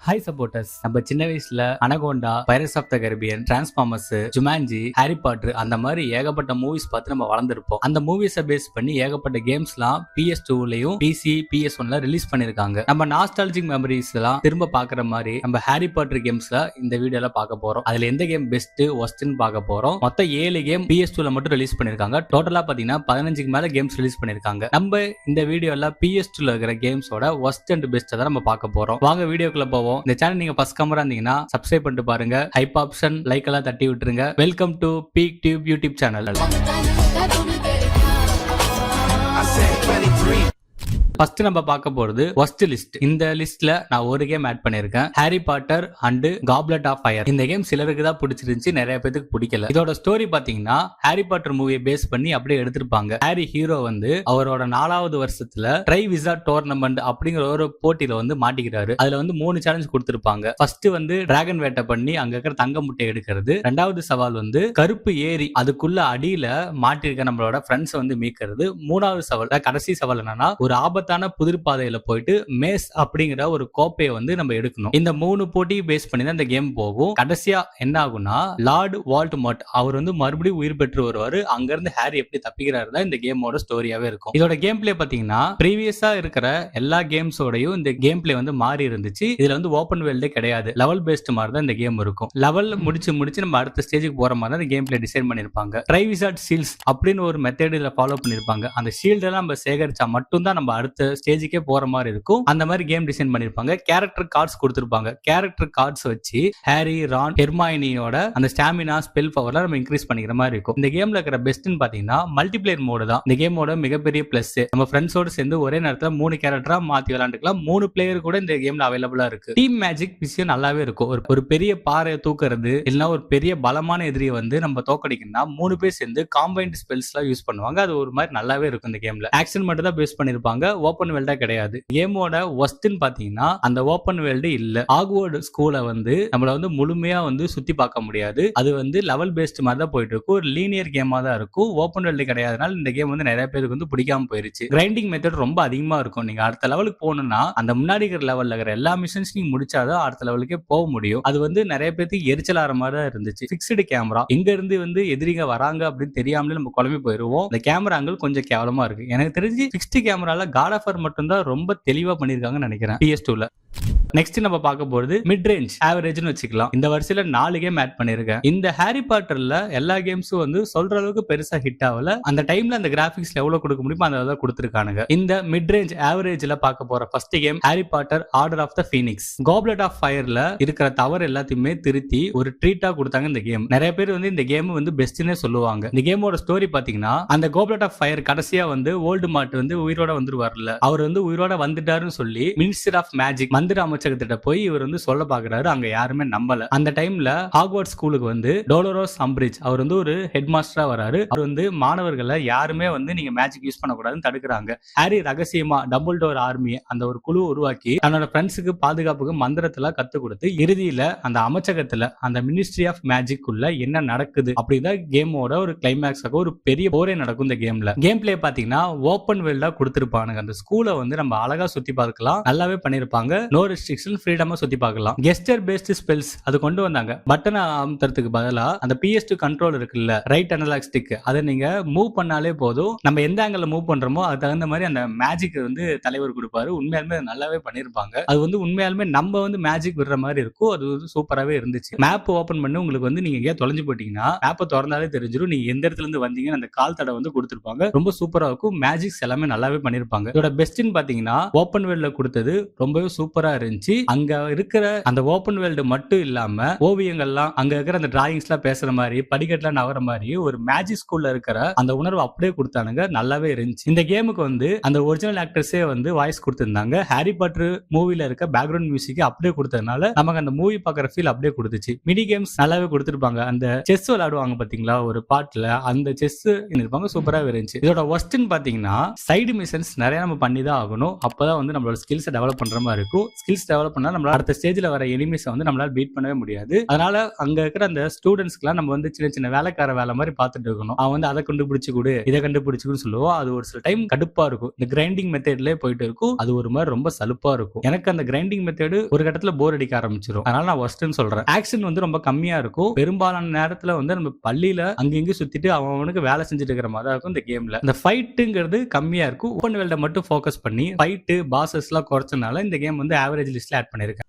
Hi supporters. நம்ம சின்ன வயசுல Anaconda, Pirates of the Caribbean, Transformers, Jumanji, Harry Potter அந்த மாதிரி ஏகப்பட்ட மூவிஸ் பார்த்து நம்ம வளர்ந்துருப்போம். அந்த மூவிஸை பேஸ் பண்ணி ஏகப்பட்ட கேம்ஸ்லாம் PS2லயும் PC, PS1ல ரிலீஸ் பண்ணிருக்காங்க. நம்ம நாஸ்டாலஜிக் மெமரிஸ் எல்லாம் திரும்ப பாக்குற மாதிரி நம்ம ஹாரி பாட்டர் கேம்ஸ்ல இந்த வீடியோல பார்க்க போறோம். அதுல எந்த கேம் பெஸ்ட் ஒஸ்ட்னு பார்க்க போறோம். மொத்தம் 7 கேம் PS2ல மட்டும் ரிலீஸ் பண்ணிருக்காங்க. டோட்டலா பாத்தீங்கன்னா 15க்கு மேல கேம்ஸ் ரிலீஸ் பண்ணிருக்காங்க. நம்ம இந்த வீடியோல PS2ல இருக்கிற கேம்ஸோட ஒஸ்ட் அண்ட் பெஸ்ட் தான் நம்ம பார்க்க போறோம். வாங்க வீடியோக்குள்ள போவோம். இந்த சேனல் நீங்க ஃபர்ஸ்ட் கமரா இருந்தீங்கன்னா சப்ஸ்கிரைப் பண்ணிட்டு பாருங்க. ஹைப் ஆப்ஷன் லைக் எல்லாம் தட்டி விட்டுருங்க. Welcome to Peak Tube YouTube channel. First நம்ம பார்க்க போறது ஒஸ்ட் லிஸ்ட். இந்த லிஸ்ட்ல நான் ஒரு கேம் ஆட் பண்ணிருக்கேன், Harry Potter and Goblet of Fire. இந்த கேம் சிலருக்கு தான் பிடிச்சிருந்துச்சு, நிறைய பேருக்கு பிடிக்கல. இதோட ஸ்டோரி பாத்தீங்கன்னா ஹாரி பாட்டர் மூவியை பேஸ் பண்ணி அப்படியே எடுத்திருப்பாங்க. ஹாரி ஹீரோ வந்து அவரோட 4வது வருஷத்துல ட்ரை விசா டோர்னமெண்ட் அப்படிங்கிற ஒரு போட்டியில வந்து மாட்டிக்கிறாரு. அதுல வந்து 3 சேலஞ்ச் கொடுத்திருப்பாங்க. ஃபர்ஸ்ட் வந்து டிராகன் வேட்டை பண்ணி அங்க இருக்கிற தங்க முட்டை எடுக்கிறது. 2வது சவால் வந்து கருப்பு ஏரி அதுக்குள்ள அடியில மாட்டிருக்க நம்மளோட ஃப்ரெண்ட்ஸ் வந்து மீட்கிறது. 3வது சவால் கடைசி சவால் என்னன்னா ஒரு ஆபத்தான புதிர் பாதையில போயிட்டு மேஸ் அப்படிங்கிற ஒரு கோப்பையை வந்து நம்ம எடுக்கணும். இந்த 3 போட்டியை பேஸ் பண்ணி தான் இந்த கேம் போகும். கடைசியா என்ன ஆகும்னா லார்ட் வால்டமோர்ட் அவர் வந்து மறுபடியும் உயிர் பெற்று வருவாரு. அங்க இருந்து ஹாரி எப்படி தப்பிக்கிறாரு தான் இந்த கேமோட ஸ்டோரியாவே இருக்கும். இதோட கேம் பிளே பாத்தீங்கன்னா ப்ரீவியஸா இருக்கிற எல்லா கேம்ஸோடையும் இந்த கேம் பிளே வந்து மாறி இருந்துச்சு. இதுல வந்து ஓபன் வேர்ல்டே கிடையாது, லெவல் பேஸ்ட் மாதிரி தான் இந்த கேம் இருக்கும். லெவல் முடிச்சு நம்ம அடுத்த ஸ்டேஜுக்கு போற மாதிரி தான் இந்த கேம் பிளே டிசைன் பண்ணிருப்பாங்க. ட்ரை விசாட் ஷீல்ட்ஸ் அப்படின்னு ஒரு மெத்தட் இதுல ஃபாலோ பண்ணிருப்பாங்க. அந்த ஷீல்ட் எல்லாம் நம்ம சேகரிச்சா மட்டும் தான் நம்ம அடுத்த ஸ்டேஜுக்கே போற மாதிரி இருக்கும். அந்த மாதிரி கேம் டிசைன் பண்ணிருப்பாங்க. கேரக்டர் கார்ட்ஸ் கொடுத்திருப்பாங்க. கேரக்டர் கார்ட்ஸ் வச்சு ஹாரி, ரான், ஹெர்மைனியோட அந்த ஸ்டாமினா, ஸ்பெல் பவர்லாம் நம்ம இன்க்ரீஸ் பண்ணிக்கிற மாதிரி இருக்கும். இந்த கேம்ல இருக்கிற பெஸ்ட்னு பாத்தீங்கன்னா மல்டிபிளேயர் மோடு தான் இந்த கேமோட மிகப்பெரிய பிளஸ். நம்ம ஃப்ரெண்ட்ஸோட சேர்ந்து ஒரே நேரத்துல 3 கேரக்டரா மாத்தி விளையாண்டுக்கலாம். 3 பிளேயர் கூட இந்த கேம்ல அவைலபிளா இருக்கு. டீம் மேஜிக் விஷயம் நல்லாவே இருக்கும். ஒரு பெரிய பாறையை தூக்குறது இல்லைன்னா ஒரு பெரிய பலமான எதிரியை வந்து நம்ம தோக்கடிக்கணும்னா 3 பேர் சேர்ந்து காம்பைன்ட் ஸ்பெல்ஸ் எல்லாம் யூஸ் பண்ணுவாங்க. அது ஒரு மாதிரி நல்லாவே இருக்கும். இந்த கேம்ல ஆக்ஷன் மட்டும் தான் பேஸ் பண்ணிருப்பாங்க, ஓபன் வேர்ல்டா கிடையாது. கேமோட ஒஸ்ட்னு பாத்தீங்கன்னா அந்த ஓபன் வேர்ல்டு இல்ல. ஆக்வர்ட் ஸ்கூலை வந்து நம்மள வந்து முழுமையா வந்து சுத்தி பார்க்க முடியாது. அது வந்து லெவல் பேஸ்ட் மாதிரி தான் போயிட்டு இருக்கும். ஒரு லீனியர் கேமா தான் இருக்கும். ஓபன் வேர்ல்டு கிடையாதுனால இந்த கேம் வந்து நிறைய பேருக்கு வந்து பிடிக்காம போயிருச்சு. கிரைண்டிங் மெத்தட் ரொம்ப அதிகமா இருக்கும். நீங்க அடுத்த லெவலுக்கு போகணும்னா அந்த முன்னாடி இருக்கிற லெவல்ல இருக்கிற எல்லா மிஷன்ஸ் நீங்க முடிச்சாதான் அடுத்த லெவலுக்கே போக முடியும். அது வந்து நிறைய பேருக்கு எரிச்சல் ஆற மாதிரி தான் இருந்துச்சு. பிக்ஸ்டு கேமரா எங்க இருந்து வந்து எதிரிங்க வராங்க அப்படின்னு தெரியாமலே நம்ம குழம்பி போயிருவோம். இந்த கேமரா ஆங்கிள் கொஞ்சம் கேவலமா இருக்கு. எனக்கு தெரிஞ்சு பிக்ஸ்டு கேமரால காட் ஆஃப் வார் மட்டும் தான் ரொம்ப தெளிவா பண்ணிருக்காங்கன்னு நினைக்கிறேன் PS2ல. நெக்ஸ்ட் நம்ம பார்க்க போறது மிட் ரேஞ்ச் ஆவரேஜ்னு வச்சுக்கலாம். இந்த வருஷத்துல 4 கேம் ஆட் பண்ணிருக்கேன். இந்த ஹாரி பாட்டர்ல எல்லா கேம்ஸும் வந்து சொல்ற அளவுக்கு பெருசா ஹிட் ஆகல. அந்த டைம்ல அந்த கிராபிக்ஸ்ல எவ்வளவு கொடுக்க முடியுமோ அந்த அளவுக்கு கொடுத்திருக்கானுங்க. இந்த மிட் ரேஞ்ச் ஆவரேஜ்ல பார்க்க போற first game Harry Potter order of the Phoenix. Goblet of ஃபயர்ல இருக்கிற தவறு எல்லாத்தையுமே திருத்தி ஒரு ட்ரீட்டா கொடுத்தாங்க இந்த கேம். நிறைய பேர் வந்து இந்த கேம் வந்து பெஸ்ட்னே சொல்லுவாங்க. இந்த கேமோட ஸ்டோரி பாத்தீங்கன்னா அந்த காப்லெட் ஆஃப் ஃபயர் கடைசியா வந்து வோல்டமார்ட் வந்து உயிரோட வந்துருவார்ல, அவர் வந்து உயிரோட வந்துட்டாருன்னு சொல்லி மினிஸ்டர் ஆஃப் மேஜிக் மந்திர அமைச்சகத்திட்ட போய் இவர் வந்து சொல்ல பாக்குறாரு. அங்க யாருமே நம்பல. அந்த டைம்ல ஹாக்வர்ட் ஸ்கூலுக்கு வந்து டோலரோஸ் அம்பிரிட்ஜ் அவர் வந்து ஒரு ஹெட் மாஸ்டரா வராரு. அவர் வந்து மாணவர்களை யாருமே வந்து நீங்க மேஜிக் யூஸ் பண்ணக்கூடாதுன்னு தடுக்கிறாங்க. ஹாரி ரகசியமா டம்பிள்டோர் ஆர்மி அந்த ஒரு குழு உருவாக்கி தன்னோட ஃப்ரெண்ட்ஸுக்கு பாதுகாப்புக்கு மந்திரத்துல கத்து கொடுத்து இறுதியில அந்த அமைச்சகத்துல அந்த மினிஸ்ட்ரி ஆஃப் மேஜிக் உள்ள என்ன நடக்குது அப்படிதான் கேமோட ஒரு கிளைமேக்ஸாக ஒரு பெரிய போரே நடக்கும். இந்த கேம்ல கேம் பிளே பாத்தீங்கன்னா ஓபன் வேர்ல்டா கொடுத்திருப்பானுங்க. அந்த ஸ்கூலை வந்து நம்ம அழகா சுத்தி பார்க்கலாம், நல்லாவே பண்ணிருப்பாங்க. நோ ரெஸ்ட்ரிக்ஷன், ஃப்ரீடமா சுத்தி பார்க்கலாம். கெஸ்டர் பேஸ்ட் ஸ்பெல்ஸ் அது கொண்டு வந்தாங்க. பட்டனை அமுத்துறதுக்கு பதிலா அந்த PS2 கண்ட்ரோல் இருக்குல்ல, ரைட் அனலாக் ஸ்டிக், அதை நீங்க மூவ் பண்ணாலே போதும். நம்ம எந்த ஆங்கிள் மூவ் பண்றோமோ அது தகுந்த மாதிரி அந்த மேஜிக் வந்து தலைவர் கொடுப்பாரு. உண்மையாலுமே நல்லாவே பண்ணிருப்பாங்க. அது வந்து உண்மையாலுமே நம்ம வந்து மேஜிக் விடுற மாதிரி இருக்கும். அது வந்து சூப்பராகவே இருந்துச்சு. மேப் ஓபன் பண்ணி உங்களுக்கு வந்து நீங்க எங்கேயா தொலைஞ்சு போட்டீங்கன்னா மேப்பை திறந்தாலே தெரிஞ்சிடும் நீங்க எந்த இடத்துல இருந்து வந்தீங்கன்னு. அந்த கால் தடை வந்து கொடுத்திருப்பாங்க. ரொம்ப சூப்பரா இருக்கும். மேஜிக்ஸ் எல்லாமே நல்லாவே பண்ணிருப்பாங்க. இதோட பெஸ்ட்னு பாத்தீங்கன்னா ஓபன் வேர்ல்ட்ல கொடுத்தது ரொம்பவே சூப்பரா இருந்துச்சு. அங்க இருக்கிற அந்த ஓபன் வேர்ல்டு மட்டும் இல்லாம ஓவியங்கள்லாம் அங்க இருக்கிற அந்த டிராயிங்ஸ் எல்லாம் பேசுற மாதிரி படிக்கட்டுலாம் நகர மாதிரி ஒரு மேஜிக் ஸ்கூல்ல இருக்கிற அந்த உணர்வு அப்படியே கொடுத்தானுங்க. நல்லாவே இருந்துச்சு. இந்த கேமுக்கு வந்து அந்த ஒரிஜினல் ஆக்டர்ஸே வந்து வாய்ஸ் கொடுத்திருந்தாங்க. ஹாரி பாட்டர் மூவில இருக்க பேக்ரவுண்ட் மியூசிக் அப்படியே கொடுத்ததுனால நமக்கு அந்த மூவி பாக்குற ஃபீல் அப்படியே கொடுத்துச்சு. மினி கேம்ஸ் நல்லாவே கொடுத்திருப்பாங்க. அந்த செஸ் விளையாடுவாங்க பாத்தீங்களா ஒரு பாட்டுல, அந்த செஸ் இருப்பாங்க, சூப்பராகவே இருந்துச்சு. இதோட ஒஸ்ட்னு பாத்தீங்கன்னா சைடு மிஷன்ஸ் நிறைய நம்ம பண்ணி தான் ஆகணும். அப்பதான் வந்து நம்மளோட ஸ்கில்ஸ் டெவலப் பண்ற மாதிரி இருக்கும். ஸ்கில்ஸ் டெவலப் பண்ணா நம்மளால அடுத்த ஸ்டேஜ்ல வர எனிமீஸை வந்து நம்மளால பீட் பண்ணவே முடியாது. அதனால அங்க இருக்கிற அந்த ஸ்டூடெண்ட்ஸ்க்குலாம் நம்ம வந்து சின்ன சின்ன வேலைக்கார வேலை மாதிரி பார்த்துட்டு இருக்கணும். அவன் வந்து அதை கண்டுபிடிச்சு கொடு, இதை கண்டுபிடிச்சுன்னு சொல்லுவோம். அது ஒரு சில டைம் கடுப்பா இருக்கும். இந்த கிரைண்டிங் மெத்தட்லயே போயிட்டு இருக்கும். அது ஒரு மாதிரி ரொம்ப சலுப்பா இருக்கும். எனக்கு அந்த கிரைண்டிங் மெத்தட் ஒரு கட்டத்துல போர் அடிக்க ஆரம்பிச்சிடும். அதனால நான் ஒஸ்ட்னு சொல்றேன். ஆக்ஷன் வந்து ரொம்ப கம்மியா இருக்கும். பெரும்பாலான நேரத்துல வந்து நம்ம பள்ளியில அங்கங்க சுத்திட்டு அவனுக்கு வேலை செஞ்சுட்டு இருக்கிற மாதிரி தான் இருக்கும். இந்த கேம்ல இந்த ஃபைட்டுங்கிறது கம்மியா இருக்கும். ஓபன் வேர்ல்ட மட்டும் ஃபோக்கஸ் பண்ணி ஃபைட்டு பாசஸ் எல்லாம் குறைச்சனால இந்த கேம் வந்து ஆவரேஜ் லிஸ்ட்ல ஆட் பண்ணிருக்கேன்.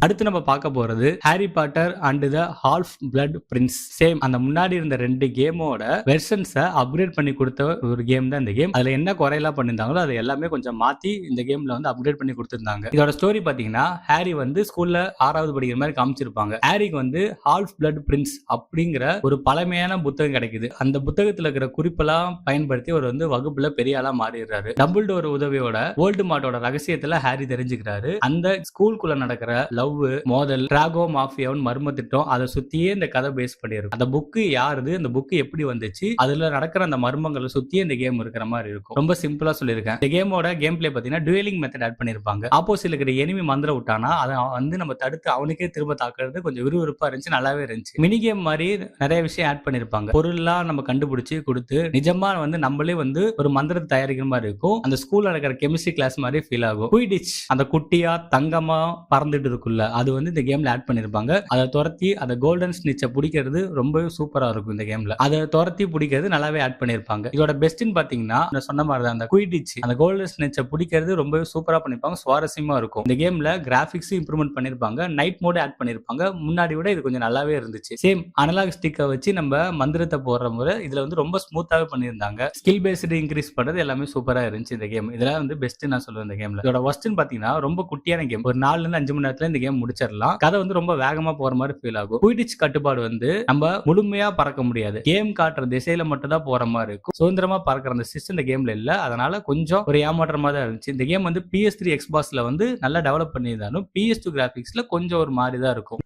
அடுத்து நம்ம பார்க்க போறது Harry Potter and the half blood Prince. Same அந்த முன்னாடி இருந்த 2 கேமோட வெர்ஷன்ஸை அப்கிரேட் பண்ணி கொடுத்த ஒரு கேம் தான் இந்த கேம். அதுல என்ன குறையெல்லாம் பண்ணிருந்தாங்களோ அதை எல்லாமே கொஞ்சம் மாத்தி இந்த கேம்ல வந்து அப்கிரேட் பண்ணி கொடுத்திருந்தாங்க. இதோட ஸ்டோரி பாத்தீங்கன்னா ஹாரி வந்து ஸ்கூல்ல 6வது படிக்கிற மாதிரி காமிச்சிருப்பாங்க. ஹாரிக்கு வந்து ஹால்ஃப் பிளட் பிரின்ஸ் அப்படிங்கிற ஒரு பழமையான புத்தகம் கிடைக்குது. அந்த புத்தகத்துல இருக்கிற குறிப்பெல்லாம் பயன்படுத்தி அவர் வந்து வகுப்புல பெரிய ஆளா மாறிடுறாரு. டம்பிள்டோர் உதவியோட வோல்டமார்ட்டோட ரகசியத்துல ஹாரி தெரிஞ்சுக்கிறாரு. அந்த ஸ்கூலுக்குள்ள நடக்கிற லவ், மோதல், டிராகோ மாஃபியாவின் மர்ம திட்டம், அதை சுத்தியே இந்த கதை பேஸ் பண்ணிருக்கும். அந்த புக்கு யாருது, அந்த புக்கு எப்படி வந்துச்சு, அதுல நடக்கிற அந்த மர்மங்களை சுத்தியே இந்த கேம் இருக்கிற மாதிரி இருக்கும். ரொம்ப சிம்பிளா சொல்லியிருக்கேன். இந்த கேமோட கேம் பிளே பாத்தீங்கன்னா டுவெலிங் மெத்தட் ஆட் பண்ணிருப்பாங்க. ஆப்போசிட்ல இருக்கிற எனிமி மந்திர விட்டானா அதை வந்து நம்ம தடுத்து அவனுக்கே திரும்ப தாக்குறது கொஞ்சம் விறுவிறுப்பா இருந்துச்சு, நல்லாவே இருந்துச்சு. மினி கேம் மாதிரி நிறைய விஷயம் ஆட் பண்ணிருப்பாங்க. பொருள்லாம் நம்ம கண்டுபிடிச்சு கொடுத்து நிஜமா வந்து நம்மளே வந்து ஒரு மந்திரத்தை தயாரிக்கிற மாதிரி இருக்கும். அந்த ஸ்கூல்ல நடக்கிற கெமிஸ்ட்ரி கிளாஸ் மாதிரி ஃபீல் ஆகும். குயிடிச் அந்த குட்டியா தங்கமா பறந்துட்டு இருக்குல்ல, அது வந்து இந்த கேம்ல ஆட் பண்ணிருப்பாங்க. அதை துரத்தி அந்த கோல்டன் ஸ்னிட்சை பிடிக்கிறது ரொம்ப சூப்பரா இருக்கும். இந்த கேம்ல அதை துரத்தி பிடிக்கிறது நல்லாவே ஆட் பண்ணிருப்பாங்க. இதோட பெஸ்ட்னு பாத்தீங்கன்னா நான் சொன்ன மாதிரி தான் அந்த குயிடிச் அந்த கோல்டன் ஸ்னிட்சை பிடிக்கிறது ரொம்ப சூப்பரா பண்ணிருப்பாங்க. சுவாரஸ்யமா இருக்கும். இந்த கேம்ல கிராபிக்ஸ் இம்ப்ரூவ்மெண்ட் பண்ணிருப்பாங்க. நைட் மோட் ஆட் பண்ணிருப்பாங்க. முன்னாடி விட இது கொஞ்சம் நல்லாவே இருந்துச்சு. சேம் அனலாக் ஸ்டிக்கை வச்சு நம்ம மந்திரத்தை போடுற முறை இதுல வந்து ரொம்ப ஸ்மூத்தாவே பண்ணியிருந்தாங்க. ஸ்கில் பேஸ்டு இன்க்ரீஸ் பண்றது எல்லாமே சூப்பரா இருந்துச்சு இந்த கேம். இதெல்லாம் வந்து பெஸ்ட் நான் சொல்லுவேன் இந்த கேம்ல. இதோட ஒஸ்ட்னு பாத்தீங்கன்னா ரொம்ப குட்டியான கேம். ஒரு 4 இருந்து 5 மணி நேரத்துல இந்த கேம் முடிச்சிடலாம். கதை வந்து ரொம்ப வேகமா போற மாதிரி ஃபீல் ஆகும். குயிடிச் கட்டுப்பாடு வந்து நம்ம முழுமையா பறக்க முடியாது. கேம் காட்டுற திசையில மட்டும் தான் போற மாதிரி இருக்கும். சுதந்திரமா பறக்கிற அந்த சிஸ்டம் இந்த கேம்ல இல்ல. அதனால கொஞ்சம் ஒரு ஏமாற்றமா தான் இருந்துச்சு. இந்த கேம் வந்து PS3 Xboxல வந்து நல்லா டெவலப் பண்ணியிருந்தாலும் PS2 கிராபிக்ஸ்ல கொஞ்சம் ஒரு மாதிரி தான் இருக்கும்.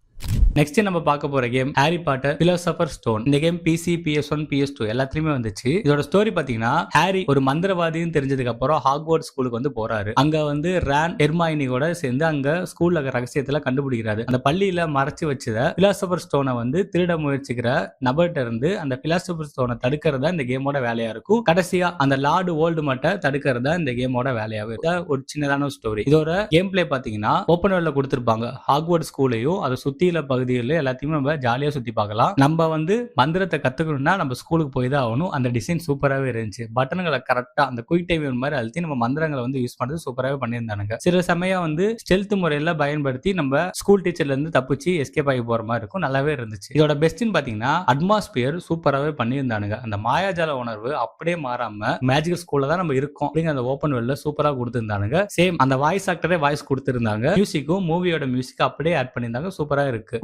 நெக்ஸ்ட் நம்ம பார்க்க போற game Harry Potter philosopher stone. இந்த கேம் PC, PS1, PS2 எல்லாத்துலயுமே வந்துச்சு. இதோட ஸ்டோரி பாத்தீங்கன்னா ஹாரி ஒரு மந்திரவாதின்னு தெரிஞ்சதுக்கு அப்புறம் ஹாக்வர்ட்ஸ் ஸ்கூலுக்கு வந்து போறாரு. அங்க வந்து ரான் ஹெர்மைனியோட சேர்ந்து அங்க ஸ்கூல்ல ரகசியத்துல கண்டுபிடிக்கிறாரு. அந்த பள்ளியில மறைச்சு வச்சத பிலாசபர் ஸ்டோனை வந்து திருட முயற்சிக்கிற நபர்கிட்ட இருந்து அந்த பிலாசபர் ஸ்டோனை தடுக்கிறதா இந்த கேமோட வேலையா இருக்கும். கடைசியா அந்த லார்டு வோல்டமார்ட்டை தடுக்கிறதா இந்த கேமோட வேலையாவே ஒரு சின்னதான ஸ்டோரி. இதோட கேம் பிளே பாத்தீங்கன்னா ஓப்பன் வேர்ல்ட்ல கொடுத்திருப்பாங்க. ஹாக்வர்ட்ஸ் ஸ்கூலையும் அதை சுத்தியில பகுதியில் எல்லாத்தையுமே நம்ம ஜாலியா சுத்தி பார்க்கலாம். நம்ம வந்து மந்திரத்தை கத்துக்கணும்னா நம்ம ஸ்கூலுக்கு போய் தான் ஆகணும். அந்த டிசைன் சூப்பராகவே இருந்துச்சு. பட்டன்களை கரெக்டா அந்த குயிக் டைம் மாதிரி அழுத்தி நம்ம மந்திரங்களை வந்து யூஸ் பண்றது சூப்பராகவே பண்ணியிருந்தானுங்க. சில சமயம் வந்து ஸ்டெல்த் முறையில பயன்படுத்தி நம்ம ஸ்கூல் டீச்சர்ல இருந்து தப்பிச்சு எஸ்கேப் ஆகி போற மாதிரி இருக்கும். நல்லாவே இருந்துச்சு. இதோட பெஸ்ட்னு பாத்தீங்கன்னா அட்மாஸ்பியர் சூப்பராகவே பண்ணியிருந்தானுங்க. அந்த மாயாஜால உணர்வு அப்படியே மாறாம மேஜிக்கல் ஸ்கூல்ல தான் நம்ம இருக்கோம் அப்படிங்கிற அந்த ஓப்பன் வேர்ல்ட்ல சூப்பரா கொடுத்திருந்தானுங்க. சேம் அந்த வாய்ஸ் ஆக்டரே வாய்ஸ் கொடுத்திருந்தாங்க. மியூசிக்கும் மூவியோட மியூசிக் அப்படியே ஆட் பண்ணியிருந்தாங்க. சூப்பரா இருக்கு.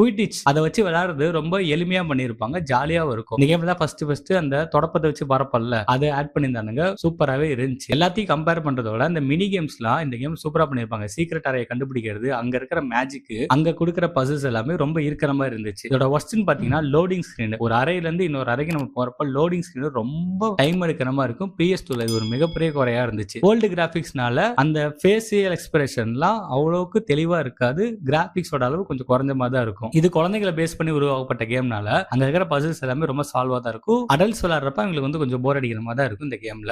அதை வச்சு விளையாடுறது ரொம்ப எளிமையா பண்ணிருப்பாங்க. ஜாலியாவும் இருக்கும். இந்த கேம்ல தான் ஃபர்ஸ்ட் அந்த தொடப்பத்தை வச்சு பரப்பல்ல அதை ஆட் பண்ணியிருந்தானுங்க. சூப்பராகவே இருந்துச்சு. எல்லாத்தையும் கம்பேர் பண்றதோட இந்த மினி கேம்ஸ்லாம் இந்த கேம் சூப்பரா பண்ணிருப்பாங்க. சீக்ரெட் அறையை கண்டுபிடிக்கிறது, அங்க இருக்கிற மேஜிக், அங்க கொடுக்குற பசில்ஸ் எல்லாமே ரொம்ப இருக்கிற மாதிரி இருந்துச்சு. இதோட ஒஸ்ட்னு பாத்தீங்கன்னா லோடிங் ஸ்கிரீன். ஒரு அறையில இருந்து இன்னொரு அறைக்கு நம்ம போறப்ப லோடிங் ஸ்கிரீன் ரொம்ப டைம் எடுக்கிற மாதிரி இருக்கும். PS2ல இது ஒரு மிகப்பெரிய குறையா இருந்துச்சு. ஓல்டு கிராபிக்ஸ்னால அந்த ஃபேஷியல் எக்ஸ்பிரஷன்லாம் அவ்வளவுக்கு தெளிவா இருக்காது. கிராபிக்ஸோட அளவு கொஞ்சம் குறைஞ்ச மாதிரி தான் இருக்கும். இது குழந்தைகளை பேஸ் பண்ணி உருவாக்கப்பட்ட கேம்னால அங்க இருக்கிற பசில்ஸ் எல்லாமே ரொம்ப சால்வா தான் இருக்கும். அடல்ட்ஸ் விளையாடுறப்ப அவங்களுக்கு வந்து கொஞ்சம் போர் அடிக்கிற மாதிரி தான் இருக்கும் இந்த கேம்ல.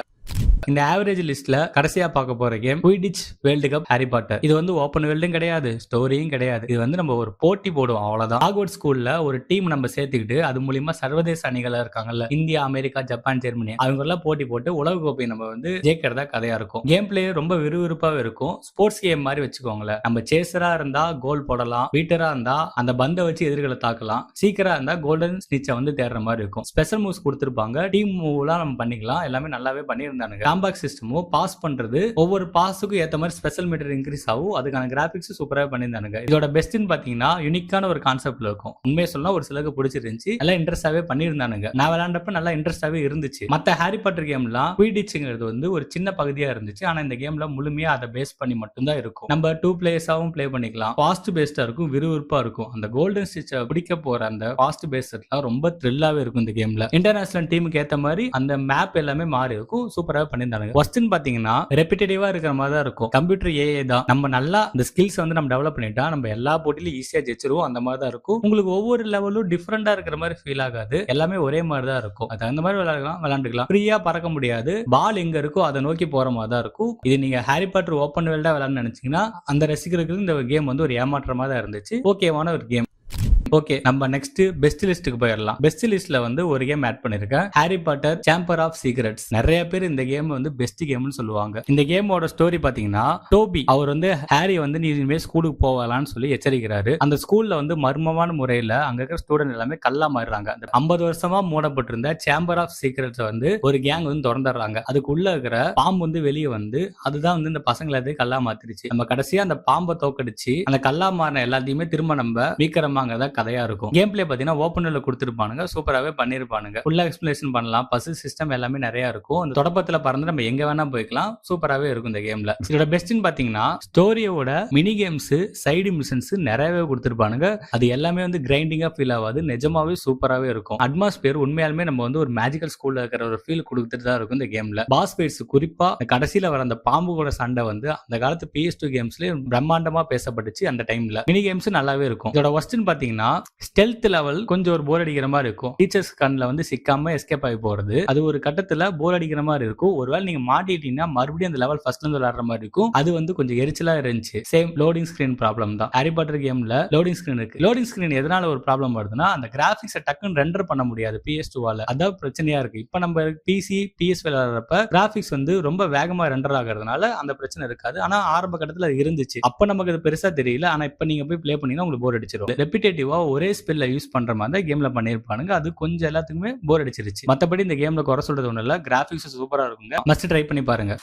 இந்த ஆவரேஜ் லிஸ்ட்ல கடைசியா பார்க்க போற game Quidditch World Cup Harry Potter. இது வந்து ஓப்பன் வேர்ல்டும் கிடையாது, ஸ்டோரியும் கிடையாது. இது வந்து நம்ம ஒரு போட்டி போடுவோம் அவ்வளவுதான். ஹாக்வர்ட்ஸ் ஸ்கூல்ல ஒரு டீம் நம்ம சேர்த்துக்கிட்டு அது மூலியமா சர்வதேச அணிகளா இருக்காங்கல்ல, இந்தியா, அமெரிக்கா, ஜப்பான், ஜெர்மனி, அவங்க எல்லாம் போட்டி போட்டு உலக கோப்பை நம்ம வந்து ஜெயிக்கிறதா கதையா இருக்கும். கேம் பிளே ரொம்ப விறுவிறுப்பாவே இருக்கும். ஸ்போர்ட்ஸ் கேம் மாதிரி வச்சுக்கோங்களேன். நம்ம சேசரா இருந்தா கோல் போடலாம், பீட்டரா இருந்தா அந்த பந்தை வச்சு எதிர்களை தாக்கலாம், சீக்கிரம் இருந்தா கோல்டன் ஸ்னிட்சை வந்து தேடுற மாதிரி இருக்கும். ஸ்பெஷல் மூவ்ஸ் கொடுத்திருப்பாங்க. டீம் மூவ்லாம் நம்ம பண்ணிக்கலாம். எல்லாமே நல்லாவே பண்ணியிருந்தானுங்க. காம்பேக்ட் சிஸ்டமும் பாஸ் பண்றது ஒவ்வொரு பாஸுக்கும் ஏத்த மாதிரி ஸ்பெஷல் மீட்டர் இன்க்ரீஸ் ஆகும். அதுக்கான கிராபிக்ஸ் சூப்பரா பண்ணியிருந்தானுங்க. இதோட பெஸ்ட்னு பாத்தீங்கன்னா யூனிக்கான ஒரு கான்செப்ட்ல இருக்கும். உண்மையை சொன்னா ஒரு சிலருக்கு பிடிச்சிருந்துச்சு. நல்லா இன்ட்ரெஸ்டாவே பண்ணியிருந்தானுங்க. நான் விளையாண்டப்ப நல்லா இன்ட்ரெஸ்டாவே இருந்துச்சு. மத்த ஹாரி பாட்டர் கேம்லாம் குயிடிச்ங்கிறது வந்து ஒரு சின்ன பகுதியா இருந்துச்சு. ஆனா இந்த கேம்ல முழுமையா அதை பேஸ் பண்ணி மட்டும்தான் இருக்கும். நம்ம 2 பிளேயர்ஸாவும் பிளே பண்ணிக்கலாம். ஃபாஸ்ட் பேஸ்டா இருக்கும், விறுவிறுப்பா இருக்கும். அந்த கோல்டன் ஸ்டிச்சை பிடிக்க போற அந்த ஃபாஸ்ட் பேஸ்ட்லாம் ரொம்ப த்ரில்லாவே இருக்கும் இந்த கேம்ல. இன்டர்நேஷனல் டீமுக்கு ஏத்த மாதிரி அந்த மேப் எல்லாமே மாறி இருக்கும். சூப்பரா பண்ணி பண்ணியிருந்தாங்க. ஒஸ்ட்னு பாத்தீங்கன்னா ரெப்பிட்டேட்டிவா இருக்கிற மாதிரி தான் இருக்கும். கம்ப்யூட்டர் ஏஐ தான். நம்ம நல்லா இந்த ஸ்கில்ஸ் வந்து நம்ம டெவலப் பண்ணிட்டா நம்ம எல்லா போட்டியிலும் ஈஸியா ஜெயிச்சிருவோம். அந்த மாதிரி தான் இருக்கும். உங்களுக்கு ஒவ்வொரு லெவலும் டிஃபரெண்டா இருக்கிற மாதிரி ஃபீல் ஆகாது. எல்லாமே ஒரே மாதிரி தான் இருக்கும். அது அந்த மாதிரி விளையாண்டுக்கலாம். ஃப்ரீயா பறக்க முடியாது. பால் எங்க இருக்கோ அதை நோக்கி போற மாதிரி தான் இருக்கும். இது நீங்க ஹாரி பாட்டர் ஓப்பன் வேர்ல்டா விளையாட நினைச்சீங்கன்னா அந்த ரசிகர்களுக்கு இந்த கேம் வந்து ஒரு ஏமாற்றமா தான் இருந்துச்சு. ஓகேவான ஒரு கேம். ஓகே, நம்ம நெக்ஸ்ட் பெஸ்ட் லிஸ்ட்டுக்கு போயிடலாம். பெஸ்ட் லிஸ்ட்ல வந்து ஒரு கேம் ஆட் பண்ணிருக்கேன், Harry Potter Chamber of Secrets. நிறைய பேர் இந்த கேம் வந்து பெஸ்ட் கேம்னு சொல்லுவாங்க. இந்த கேமோட ஸ்டோரி பாத்தீங்கன்னா, டோபி அவர் வந்து ஹாரி வந்து நீ இனிமே ஸ்கூலுக்கு போகலான்னு சொல்லி எச்சரிக்கிறாரு. அந்த ஸ்கூல்ல வந்து மர்மமான முறையில அங்க இருக்கிற ஸ்டூடெண்ட் எல்லாமே கல்லா மாறுறாங்க. அந்த 50 வருஷமா மூடப்பட்டிருந்த சாம்பர் ஆஃப் சீக்ரெட்ஸ் வந்து ஒரு கேங் வந்து திறந்துடுறாங்க. அதுக்குள்ள இருக்கிற பாம்பு வந்து வெளியே வந்து அதுதான் வந்து இந்த பசங்களை எல்லாத்தையும் கல்லா மாத்திருச்சு. நம்ம கடைசியா அந்த பாம்பை தோக்கடிச்சு அந்த கல்லா மாறின எல்லாத்தையுமே திரும்ப நம்ம மீக்கிறமாங்கிறத கதையா இருக்கும். கேம் பிளே பாத்தீங்கன்னா ஓபன்ல கொடுத்திருப்பானுங்க, சூப்பராகவே பண்ணிருப்பானுங்க. ஃபுல்லா எக்ஸ்பிளேஷன் பண்ணலாம், பசில் சிஸ்டம் எல்லாமே நிறைய இருக்கும். அந்த தொடப்பத்துல பறந்து நம்ம எங்க வேணா போய்க்கலாம், சூப்பராகவே இருக்கும் இந்த கேம்ல. இதோட பெஸ்ட்னு பாத்தீங்கன்னா ஸ்டோரியோட மினி கேம்ஸ், சைடு மிஷன்ஸ் நிறையவே கொடுத்திருப்பானுங்க. அது எல்லாமே வந்து கிரைண்டிங்கா ஃபீல் ஆகாது, நிஜமாவே சூப்பராகவே இருக்கும். அட்மாஸ்பியர் உண்மையாலுமே நம்ம வந்து ஒரு மேஜிக்கல் ஸ்கூல்ல இருக்கிற ஒரு ஃபீல் கொடுத்துட்டு தான் இருக்கும் இந்த கேம்ல. பாஸ் ஃபைட்ஸ் குறிப்பா கடைசியில வர அந்த பாம்பு கூட சண்டை வந்து அந்த காலத்து PS2 கேம்ஸ்ல பிரம்மாண்டமா பேசப்பட்டுச்சு அந்த டைம்ல. மினி கேம்ஸ் நல்லாவே இருக்கும். இதோட ஒஸ்ட்னு பாத்தீங்கன்னா ஸ்டெல்த் லெவல் கொஞ்சம் ஒரு போர் அடிக்கிற மாதிரி இருக்கும். டீச்சர்ஸ் கண்ணில் வந்து சிக்காம எஸ்கேப் ஆகி போறது அது ஒரு கட்டத்துல போர் அடிக்கிற மாதிரி இருக்கும். ஒருவேளை நீங்க மாட்டிட்டீங்கன்னா மறுபடியும் அந்த லெவல் ஃபர்ஸ்ட்ல இருந்து விளையாடுற மாதிரி இருக்கும். அது வந்து கொஞ்சம் எரிச்சலா இருந்துச்சு. சேம் லோடிங் ஸ்கிரீன் ப்ராப்ளம் தான். ஹாரி பாட்டர் கேம்ல லோடிங் ஸ்கிரீன் இருக்கு. லோடிங் ஸ்கிரீன் எதனால ஒரு ப்ராப்ளம் வருதுன்னா, அந்த கிராபிக்ஸை டக்குன்னு ரெண்டர் பண்ண முடியாது PS2வால. அதான் பிரச்சனையா இருக்கு. இப்ப நம்ம பிசி PS விளையாடுறப்ப கிராபிக்ஸ் வந்து ரொம்ப வேகமா ரெண்டர் ஆகிறதுனால அந்த பிரச்சனை இருக்காது. ஆனா ஆரம்ப கட்டத்துல இருந்துச்சு. அப்ப நமக்கு அது பெருசா தெரியல. ஆனா இப்ப நீங்க போய் பிளே பண்ணீங்கன்னா உங்களுக்கு போர் அடிச்சிடும். ரெப்பிட்டேட்டிவா ஒரே ஸ்பெல்ல யூஸ் பண்ற மாதிரி தான் கேம்ல பண்ணிருப்பானுங்க. அது கொஞ்சம் எல்லாத்துக்குமே போர் அடிச்சிருச்சு. மத்தபடி இந்த கேம்ல குறை சொல்றது ஒண்ணு இல்ல, கிராபிக்ஸ் சூப்பரா இருக்குங்க. மஸ்ட் ட்ரை பண்ணி பாருங்க.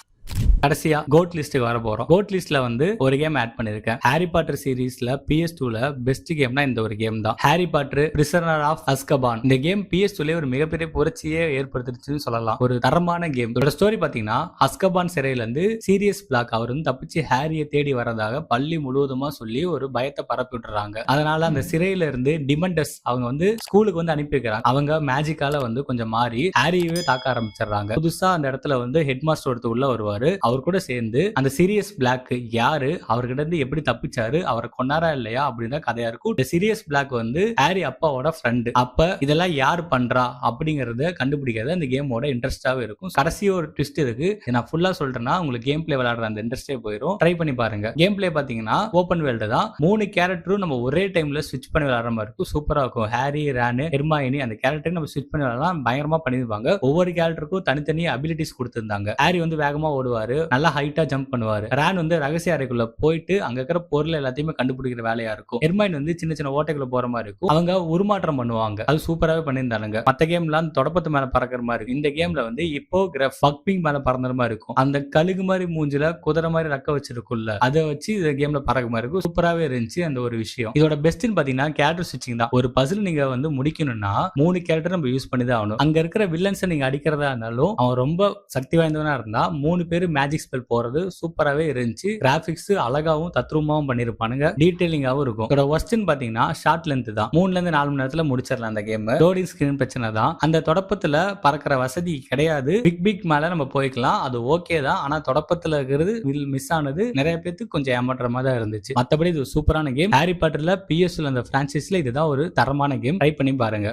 கடைசியா கோட் லிஸ்ட்டுக்கு வர போறோம். கோட் லிஸ்ட்ல வந்து ஒரு கேம் ஆட் பண்ணிருக்கேன். ஹாரி பாட்டர் சீரீஸ்ல PS2ல பெஸ்ட் கேம்னா இந்த ஒரு கேம் தான். Harry Potter prisoner of Azkaban. இந்த கேம் PS2ல ஒரு மிகப்பெரிய புரட்சியே ஏற்படுத்திருச்சுன்னு சொல்லலாம். ஒரு தரமான கேம். இதோட ஸ்டோரி பாத்தீங்கன்னா, அஸ்கபான் சிறையில இருந்து சீரியஸ் பிளாக் அவர் வந்து தப்பிச்சு ஹாரியை தேடி வரதாக பள்ளி முழுவதுமா சொல்லி ஒரு பயத்தை பரப்பி விட்டுறாங்க. அதனால அந்த சிறையில இருந்து டிமண்டர்ஸ் அவங்க வந்து ஸ்கூலுக்கு வந்து அனுப்பி வைக்கிறாங்க. அவங்க மேஜிக்கால வந்து கொஞ்சம் மாறி ஹாரியவே தாக்க ஆரம்பிச்சிடறாங்க. புதுசா அந்த இடத்துல வந்து ஹெட் மாஸ்டர் ஒருத்தர் உள்ள வருவாரு. அவர் கூட சேர்ந்து அந்த சீரியஸ் பிளாக் யாரு, அவர்கிட்ட இருந்து எப்படி தப்பிச்சாரு, அவரை கொன்னாரா இல்லையா அப்படின்னு கதையா இருக்கும். இந்த சீரியஸ் பிளாக் வந்து ஹாரி அப்பாவோட ஃப்ரெண்ட். அப்ப இதெல்லாம் யார் பண்றா அப்படிங்கறத கண்டுபிடிக்காத இந்த கேமோட இன்ட்ரெஸ்டாவே இருக்கும். கடைசி ஒரு ட்விஸ்ட் இருக்கு. நான் ஃபுல்லா சொல்றேன்னா உங்களுக்கு கேம் பிளே விளையாடுற அந்த இன்ட்ரெஸ்டே போயிடும். ட்ரை பண்ணி பாருங்க. கேம் பிளே பாத்தீங்கன்னா ஓபன் வேர்ல்டு தான். 3 கேரக்டரும் நம்ம ஒரே டைம்ல ஸ்விட்ச் பண்ணி விளையாடுற மாதிரி இருக்கும். சூப்பரா இருக்கும். ஹாரி, ரான், ஹெர்மாயினி அந்த கேரக்டர் நம்ம ஸ்விட்ச் பண்ணி விளையாடலாம். பயங்கரமா பண்ணிருப்பாங்க. ஒவ்வொரு கேரக்டருக்கும் தனித்தனி அபிலிட்டிஸ் கொடுத்திருந்தாங்க. ஹாரி வந்து வேகமா ஓடுவாரு, நல்லா ஹைட்டா ஜம்ப் பண்ணுவாரு. ரான் வந்து ரகசிய அறைக்குள்ள போயிட்டு அங்க இருக்கிற பொருள் எல்லாத்தையுமே கண்டுபிடிக்கிற வேலையா இருக்கும். ஹெர்மைன் வந்து சின்ன சின்ன ஓட்டைக்குள்ள போற மாதிரி இருக்கும். அவங்க உருமாற்றம் பண்ணுவாங்க. அது சூப்பராவே பண்ணியிருந்தாங்க. மத்த கேம்லாம் தொடப்பத்து மேல பறக்கிற மாதிரி இருக்கும். இந்த கேம்ல வந்து இப்போ பக்பிங் மேல பறந்துற மாதிரி இருக்கும். அந்த கழுகு மாதிரி மூஞ்சில குதிரை மாதிரி ரக்க வச்சிருக்குல்ல, அதை வச்சு இந்த கேம்ல பறக்க மாதிரி இருக்கும். சூப்பராவே இருந்துச்சு அந்த ஒரு விஷயம். இதோட பெஸ்ட்னு பாத்தீங்கன்னா கேரக்டர் ஸ்விட்சிங் தான். ஒரு பசில் நீங்க வந்து முடிக்கணும்னா 3 கேரக்டர் நம்ம யூஸ் பண்ணி தான் ஆகணும். அங்க இருக்கிற வில்லன்ஸ் நீங்க அடிக்கிறதா இருந்தாலும் அவன் ரொம்ப சக்தி வாய்ந்தவனா இருந்தா 3 பேர் மேஜிக் ஸ்பெல் போறது சூப்பராவே இருந்துச்சு. கிராபிக்ஸ் அழகாவும் தத்ரூபமாவும் பண்ணிருப்பானுங்க. டீடைலிங்காவும் இருக்கும். இதோட ஒஸ்ட்னு பாத்தீங்கன்னா ஷார்ட் லென்த் தான். 3ல இருந்து 4 மணி நேரத்துல முடிச்சிடலாம் அந்த கேம். லோடிங் ஸ்கிரீன் பிரச்சனை தான். அந்த தொடப்பத்துல பறக்கிற வசதி கிடையாது. பிக் மேல நம்ம போய்க்கலாம், அது ஓகே தான். ஆனா தொடப்பத்துல இருக்கிறது மிஸ் ஆனது நிறைய பேருக்கு கொஞ்சம் ஏமாற்றமா தான் இருந்துச்சு. மத்தபடி இது சூப்பரான கேம். ஹாரி பாட்டர்ல PS2 அந்த பிரான்சைஸ்ல இதுதான் ஒரு தரமான கேம். ட்ரை பண்ணி பாருங்க.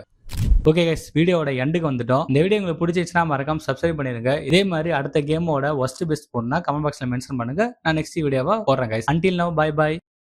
ஓகே கைஸ், வீடியோட எண்டுக்கு வந்துட்டோம். இந்த வீடியோ உங்களுக்கு பிடிச்சிச்சுன்னா மறக்காம சப்ஸ்கிரைப் பண்ணிருங்க. இதே மாதிரி அடுத்த கேமோட ஒஸ்ட் பெஸ்ட் போடணும்னா கமெண்ட் பாக்ஸ்ல மென்ஷன் பண்ணுங்க. நான் நெக்ஸ்ட் வீடியோவா போடுறேன் guys. Until now, bye by.